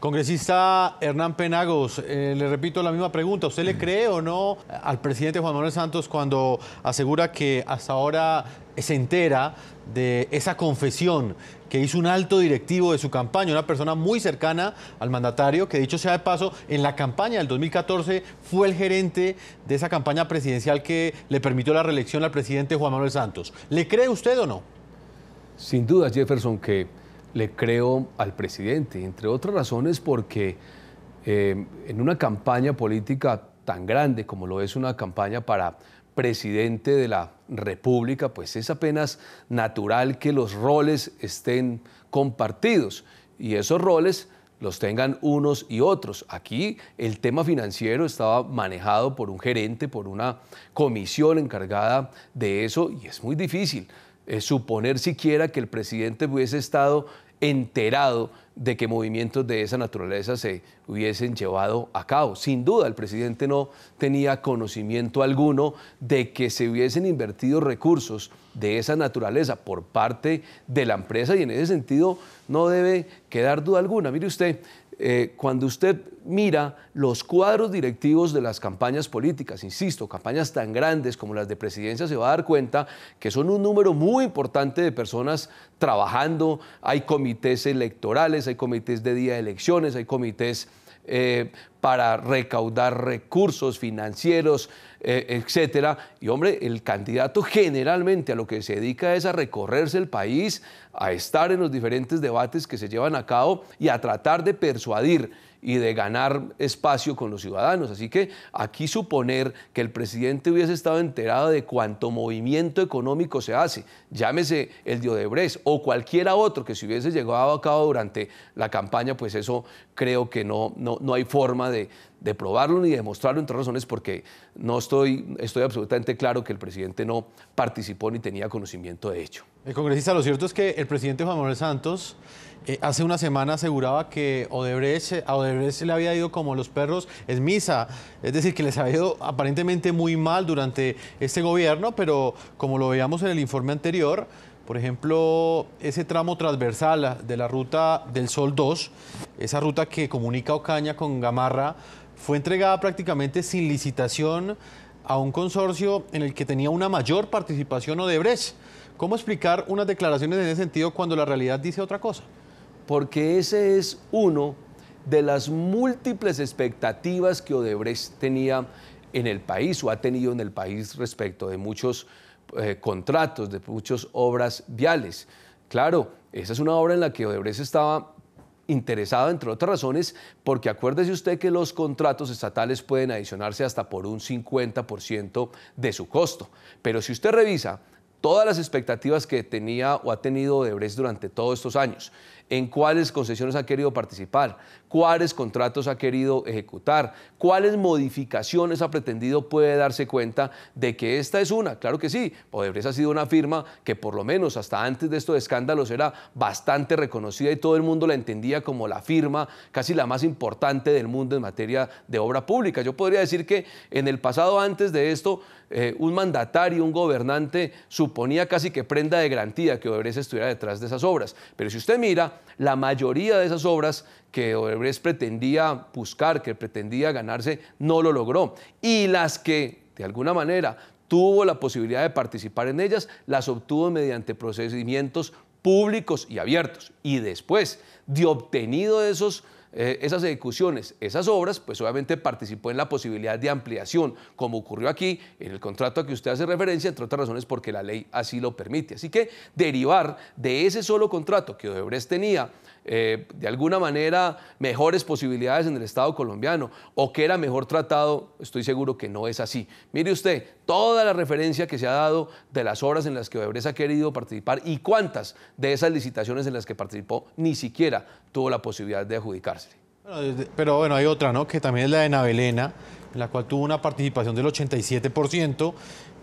Congresista Hernán Penagos, le repito la misma pregunta. ¿Usted le cree o no al presidente Juan Manuel Santos cuando asegura que hasta ahora se entera de esa confesión que hizo un alto directivo de su campaña, una persona muy cercana al mandatario, que dicho sea de paso, en la campaña del 2014 fue el gerente de esa campaña presidencial que le permitió la reelección al presidente Juan Manuel Santos? ¿Le cree usted o no? Sin duda, Jefferson, que le creo al presidente, entre otras razones porque en una campaña política tan grande como lo es una campaña para presidente de la República, pues es apenas natural que los roles estén compartidos y esos roles los tengan unos y otros. Aquí el tema financiero estaba manejado por un gerente, por una comisión encargada de eso y es muy difícil suponer siquiera que el presidente hubiese estado enterado de que movimientos de esa naturaleza se hubiesen llevado a cabo. Sin duda, el presidente no tenía conocimiento alguno de que se hubiesen invertido recursos de esa naturaleza por parte de la empresa y en ese sentido no debe quedar duda alguna. Mire usted, cuando usted mira los cuadros directivos de las campañas políticas, insisto, campañas tan grandes como las de presidencia, se va a dar cuenta que son un número muy importante de personas trabajando. Hay comités electorales, hay comités de día de elecciones, hay comités para recaudar recursos financieros, etcétera. Y hombre, el candidato generalmente a lo que se dedica es a recorrerse el país, a estar en los diferentes debates que se llevan a cabo y a tratar de persuadir y de ganar espacio con los ciudadanos. Así que aquí suponer que el presidente hubiese estado enterado de cuánto movimiento económico se hace, llámese el de Odebrecht o cualquiera otro que se hubiese llevado a cabo durante la campaña, pues eso creo que no hay forma de probarlo ni de demostrarlo, entre razones porque estoy absolutamente claro que el presidente no participó ni tenía conocimiento de ello. Congresista, lo cierto es que el presidente Juan Manuel Santos hace una semana aseguraba que a Odebrecht le había ido como los perros en misa, es decir, que les había ido aparentemente muy mal durante este gobierno, pero como lo veíamos en el informe anterior, por ejemplo, ese tramo transversal de la ruta del Sol 2, esa ruta que comunica Ocaña con Gamarra, fue entregada prácticamente sin licitación a un consorcio en el que tenía una mayor participación Odebrecht. ¿Cómo explicar unas declaraciones en ese sentido cuando la realidad dice otra cosa? Porque ese es uno de las múltiples expectativas que Odebrecht tenía en el país o ha tenido en el país respecto de muchos contratos, de muchas obras viales. Claro, esa es una obra en la que Odebrecht estaba interesado, entre otras razones, porque acuérdese usted que los contratos estatales pueden adicionarse hasta por un 50% de su costo. Pero si usted revisa todas las expectativas que tenía o ha tenido Odebrecht durante todos estos años, en cuáles concesiones ha querido participar, cuáles contratos ha querido ejecutar, cuáles modificaciones ha pretendido, puede darse cuenta de que esta es una. Claro que sí, Odebrecht ha sido una firma que por lo menos hasta antes de estos escándalos era bastante reconocida y todo el mundo la entendía como la firma casi la más importante del mundo en materia de obra pública. Yo podría decir que en el pasado, antes de esto, un mandatario, un gobernante suponía casi que prenda de garantía que Odebrecht estuviera detrás de esas obras. Pero si usted mira, la mayoría de esas obras que Odebrecht pretendía buscar, que pretendía ganarse, no lo logró. Y las que, de alguna manera, tuvo la posibilidad de participar en ellas, las obtuvo mediante procedimientos públicos y abiertos. Y después de obtenido esas ejecuciones, esas obras, pues obviamente participó en la posibilidad de ampliación, como ocurrió aquí en el contrato a que usted hace referencia, entre otras razones porque la ley así lo permite. Así que derivar de ese solo contrato que Odebrecht tenía de alguna manera mejores posibilidades en el Estado colombiano o que era mejor tratado, estoy seguro que no es así. Mire usted, toda la referencia que se ha dado de las obras en las que Odebrecht ha querido participar y cuántas de esas licitaciones en las que participó ni siquiera tuvo la posibilidad de adjudicarse. Pero bueno, hay otra, ¿no?, que también es la de Navelena, en la cual tuvo una participación del 87%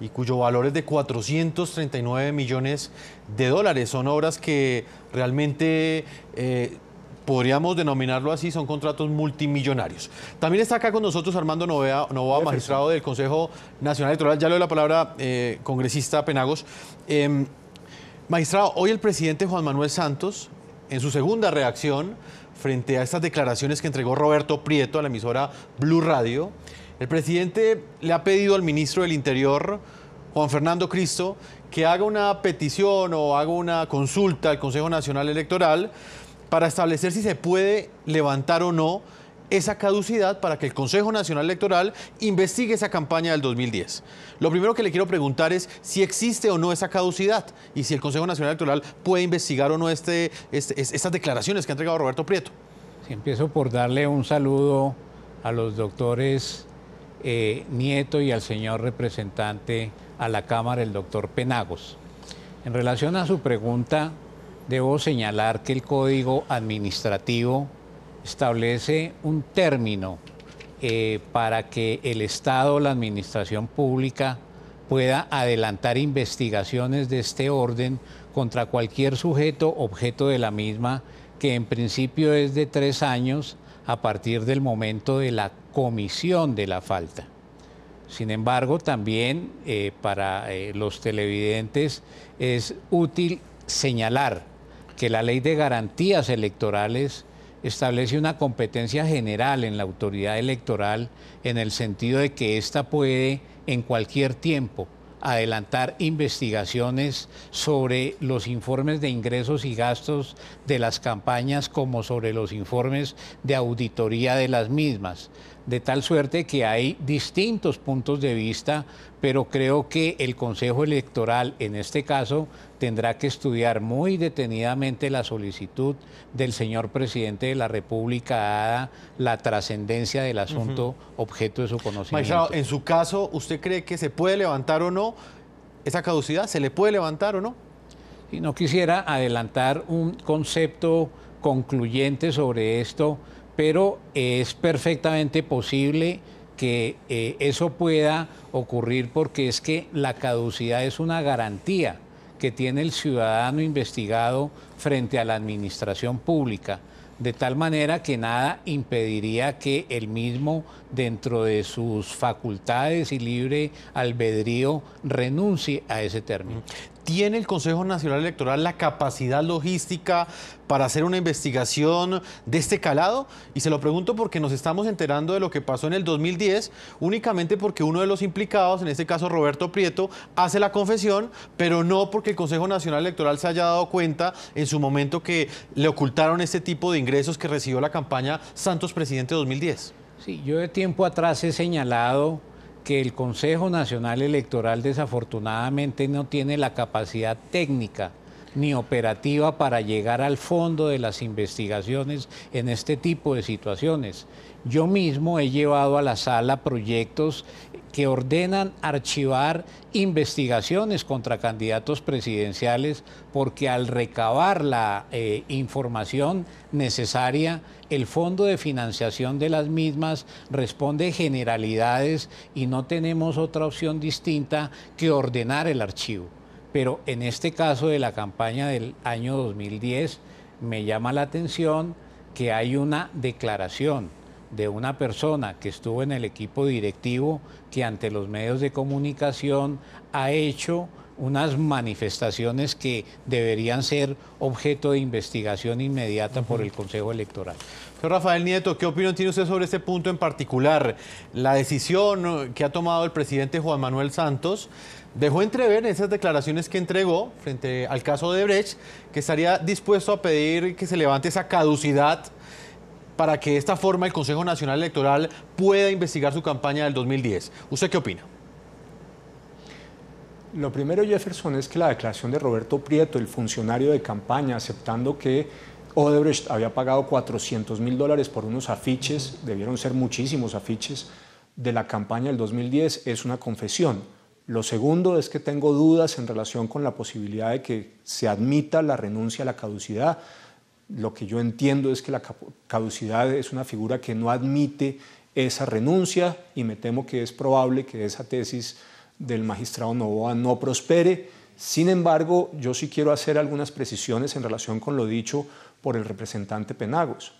y cuyo valor es de 439 millones de dólares. Son obras que realmente podríamos denominarlo así, son contratos multimillonarios. También está acá con nosotros Armando Novoa, magistrado del Consejo Nacional Electoral. Ya le doy la palabra, congresista Penagos. Magistrado, hoy el presidente Juan Manuel Santos, en su segunda reacción, frente a estas declaraciones que entregó Roberto Prieto a la emisora Blue Radio. El presidente le ha pedido al ministro del Interior, Juan Fernando Cristo, que haga una petición o haga una consulta al Consejo Nacional Electoral para establecer si se puede levantar o no esa caducidad para que el Consejo Nacional Electoral investigue esa campaña del 2010. Lo primero que le quiero preguntar es si existe o no esa caducidad y si el Consejo Nacional Electoral puede investigar o no estas declaraciones que ha entregado Roberto Prieto. Sí, empiezo por darle un saludo a los doctores Nieto y al señor representante a la Cámara, el doctor Penagos. En relación a su pregunta, debo señalar que el Código Administrativo establece un término para que el Estado o la administración pública pueda adelantar investigaciones de este orden contra cualquier sujeto objeto de la misma, que en principio es de 3 años a partir del momento de la comisión de la falta. Sin embargo, también para los televidentes es útil señalar que la Ley de Garantías Electorales establece una competencia general en la autoridad electoral en el sentido de que ésta puede en cualquier tiempo adelantar investigaciones sobre los informes de ingresos y gastos de las campañas como sobre los informes de auditoría de las mismas. De tal suerte que hay distintos puntos de vista, pero creo que el Consejo Electoral, en este caso, tendrá que estudiar muy detenidamente la solicitud del señor presidente de la República, dada la trascendencia del asunto objeto de su conocimiento. Magistrado, en su caso, ¿usted cree que se puede levantar o no esa caducidad? ¿Se le puede levantar o no? Y no quisiera adelantar un concepto concluyente sobre esto, pero es perfectamente posible que eso pueda ocurrir, porque es que la caducidad es una garantía que tiene el ciudadano investigado frente a la administración pública, de tal manera que nada impediría que el mismo, dentro de sus facultades y libre albedrío, renuncie a ese término. ¿Tiene el Consejo Nacional Electoral la capacidad logística para hacer una investigación de este calado? Y se lo pregunto porque nos estamos enterando de lo que pasó en el 2010, únicamente porque uno de los implicados, en este caso Roberto Prieto, hace la confesión, pero no porque el Consejo Nacional Electoral se haya dado cuenta en su momento que le ocultaron este tipo de ingresos que recibió la campaña Santos Presidente 2010. Sí, yo de tiempo atrás he señalado que el Consejo Nacional Electoral desafortunadamente no tiene la capacidad técnica ni operativa para llegar al fondo de las investigaciones en este tipo de situaciones. Yo mismo he llevado a la sala proyectos que ordenan archivar investigaciones contra candidatos presidenciales, porque al recabar la información necesaria, el fondo de financiación de las mismas responde generalidades y no tenemos otra opción distinta que ordenar el archivo. Pero en este caso de la campaña del año 2010, me llama la atención que hay una declaración de una persona que estuvo en el equipo directivo que ante los medios de comunicación ha hecho unas manifestaciones que deberían ser objeto de investigación inmediata por el Consejo Electoral. Señor Rafael Nieto, ¿qué opinión tiene usted sobre este punto en particular? La decisión que ha tomado el presidente Juan Manuel Santos dejó entrever en esas declaraciones que entregó frente al caso de Odebrecht que estaría dispuesto a pedir que se levante esa caducidad para que de esta forma el Consejo Nacional Electoral pueda investigar su campaña del 2010. ¿Usted qué opina? Lo primero, Jefferson, es que la declaración de Roberto Prieto, el funcionario de campaña, aceptando que Odebrecht había pagado $400.000 por unos afiches, debieron ser muchísimos afiches, de la campaña del 2010, es una confesión. Lo segundo es que tengo dudas en relación con la posibilidad de que se admita la renuncia a la caducidad. Lo que yo entiendo es que la caducidad es una figura que no admite esa renuncia y me temo que es probable que esa tesis del magistrado Noboa no prospere. Sin embargo, yo sí quiero hacer algunas precisiones en relación con lo dicho por el representante Penagos.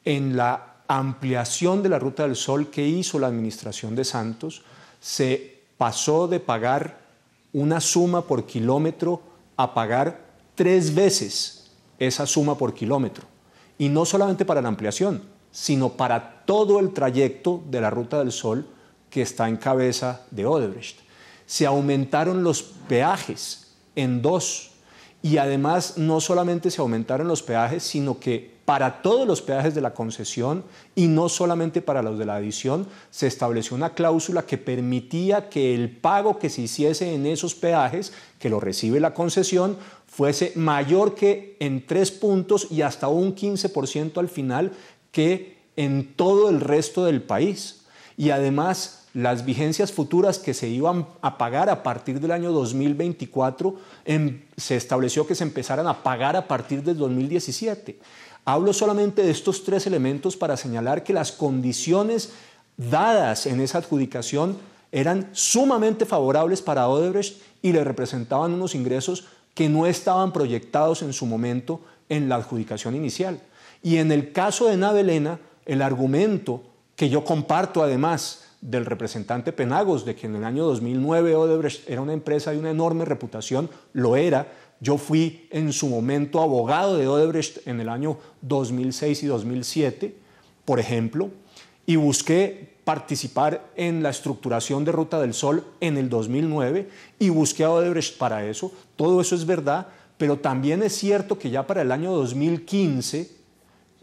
En la ampliación de la Ruta del Sol que hizo la administración de Santos, se pasó de pagar una suma por kilómetro a pagar 3 veces esa suma por kilómetro. y no solamente para la ampliación, sino para todo el trayecto de la Ruta del Sol que está en cabeza de Odebrecht. Se aumentaron los peajes en 2 y además no solamente se aumentaron los peajes, sino que para todos los peajes de la concesión y no solamente para los de la adición, se estableció una cláusula que permitía que el pago que se hiciese en esos peajes, que lo recibe la concesión, fuese mayor que en 3 puntos y hasta un 15% al final que en todo el resto del país. Y además, las vigencias futuras que se iban a pagar a partir del año 2024, se estableció que se empezaran a pagar a partir del 2017. Hablo solamente de estos 3 elementos para señalar que las condiciones dadas en esa adjudicación eran sumamente favorables para Odebrecht y le representaban unos ingresos que no estaban proyectados en su momento en la adjudicación inicial. Y en el caso de Navelena, el argumento que yo comparto además del representante Penagos, de que en el año 2009 Odebrecht era una empresa de una enorme reputación, lo era. Yo fui en su momento abogado de Odebrecht en el año 2006 y 2007, por ejemplo, y busqué participar en la estructuración de Ruta del Sol en el 2009 y busqué a Odebrecht para eso. Todo eso es verdad, pero también es cierto que ya para el año 2015,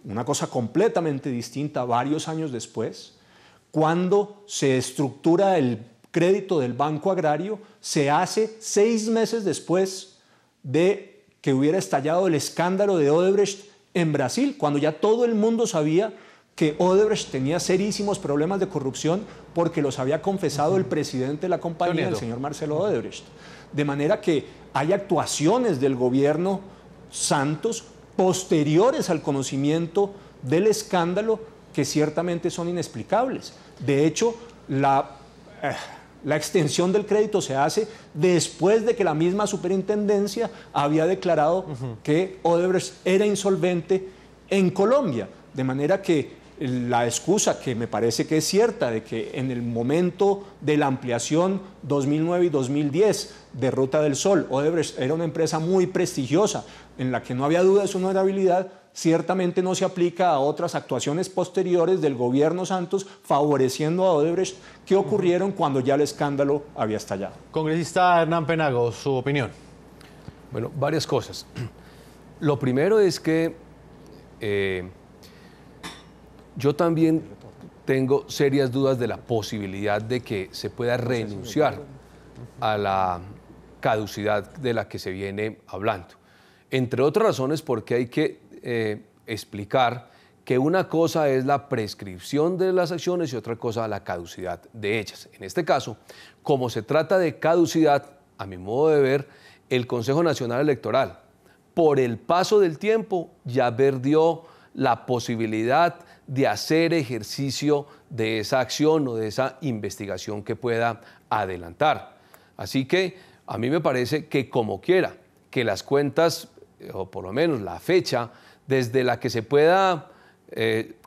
una cosa completamente distinta, varios años después, cuando se estructura el crédito del Banco Agrario, se hace 6 meses después de que hubiera estallado el escándalo de Odebrecht en Brasil, cuando ya todo el mundo sabía que Odebrecht tenía serísimos problemas de corrupción porque los había confesado el presidente de la compañía, el señor Marcelo Odebrecht. De manera que hay actuaciones del gobierno Santos posteriores al conocimiento del escándalo que ciertamente son inexplicables. De hecho, la extensión del crédito se hace después de que la misma superintendencia había declarado que Odebrecht era insolvente en Colombia. De manera que la excusa, que me parece que es cierta, de que en el momento de la ampliación 2009 y 2010 de Ruta del Sol, Odebrecht era una empresa muy prestigiosa, en la que no había duda de su honorabilidad, ciertamente no se aplica a otras actuaciones posteriores del gobierno Santos favoreciendo a Odebrecht que ocurrieron cuando ya el escándalo había estallado. Congresista Hernán Penagos, su opinión. Bueno, varias cosas. Lo primero es que yo también tengo serias dudas de la posibilidad de que se pueda renunciar a la caducidad de la que se viene hablando. Entre otras razones porque hay que explicar que una cosa es la prescripción de las acciones y otra cosa la caducidad de ellas. En este caso, como se trata de caducidad, a mi modo de ver, el Consejo Nacional Electoral, por el paso del tiempo, ya perdió la posibilidad de hacer ejercicio de esa acción o de esa investigación que pueda adelantar. Así que a mí me parece que como quiera, que las cuentas, o por lo menos la fecha, desde la que se pueda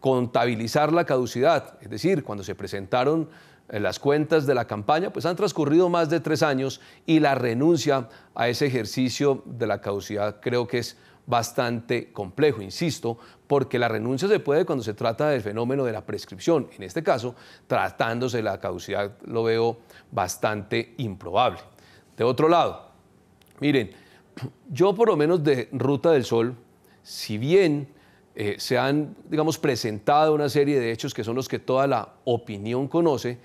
contabilizar la caducidad, es decir, cuando se presentaron las cuentas de la campaña, pues han transcurrido más de 3 años y la renuncia a ese ejercicio de la caducidad creo que es bastante complejo, insisto, porque la renuncia se puede cuando se trata del fenómeno de la prescripción. En este caso, tratándose de la caducidad, lo veo bastante improbable. De otro lado, miren, yo por lo menos de Ruta del Sol, si bien se han, digamos, presentado una serie de hechos que son los que toda la opinión conoce,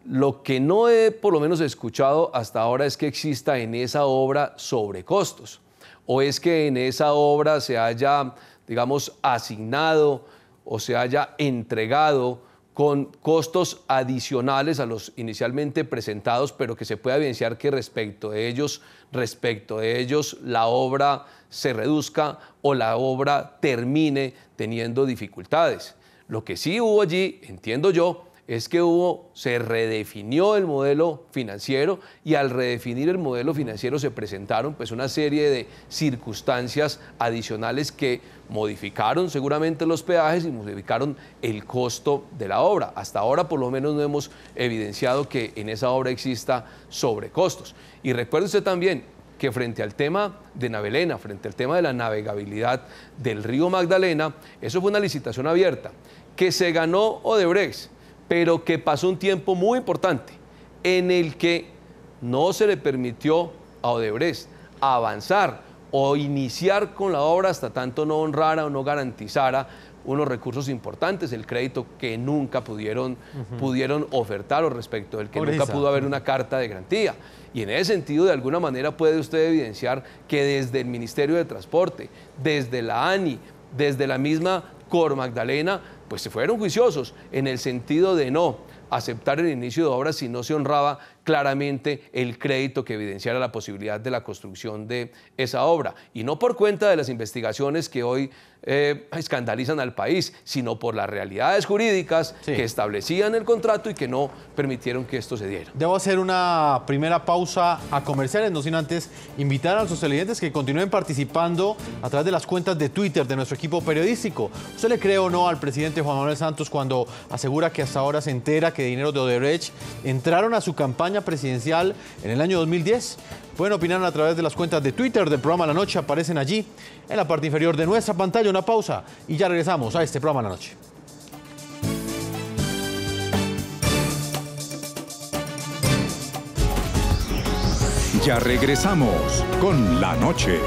lo que no he por lo menos escuchado hasta ahora es que exista en esa obra sobrecostos, o es que en esa obra se haya, digamos, asignado o se haya entregado con costos adicionales a los inicialmente presentados, pero que se pueda evidenciar que respecto de ellos la obra se reduzca o la obra termine teniendo dificultades. Lo que sí hubo allí, entiendo yo, es que se redefinió el modelo financiero y al redefinir el modelo financiero se presentaron pues una serie de circunstancias adicionales que modificaron seguramente los peajes y modificaron el costo de la obra. Hasta ahora por lo menos no hemos evidenciado que en esa obra exista sobrecostos. Y recuerde usted también que frente al tema de Navelena, frente al tema de la navegabilidad del río Magdalena, eso fue una licitación abierta, que se ganó Odebrecht, pero que pasó un tiempo muy importante en el que no se le permitió a Odebrecht avanzar o iniciar con la obra hasta tanto no honrara o no garantizara unos recursos importantes, el crédito que nunca pudieron ofertar o respecto del que nunca pudo haber una carta de garantía. Y en ese sentido, de alguna manera, puede usted evidenciar que desde el Ministerio de Transporte, desde la ANI, desde la misma Cor Magdalena, pues se fueron juiciosos en el sentido de no aceptar el inicio de obras si no se honraba claramente el crédito que evidenciara la posibilidad de la construcción de esa obra. Y no por cuenta de las investigaciones que hoy escandalizan al país, sino por las realidades jurídicas que establecían el contrato y que no permitieron que esto se diera. Debo hacer una primera pausa a comerciales, no sin antes invitar a nuestros televidentes que continúen participando a través de las cuentas de Twitter de nuestro equipo periodístico. ¿Usted le cree o no al presidente Juan Manuel Santos cuando asegura que hasta ahora se entera que dineros de Odebrecht entraron a su campaña presidencial en el año 2010? Pueden opinar a través de las cuentas de Twitter del programa La Noche, aparecen allí en la parte inferior de nuestra pantalla. Una pausa y ya regresamos a este programa La Noche. Ya regresamos con La Noche.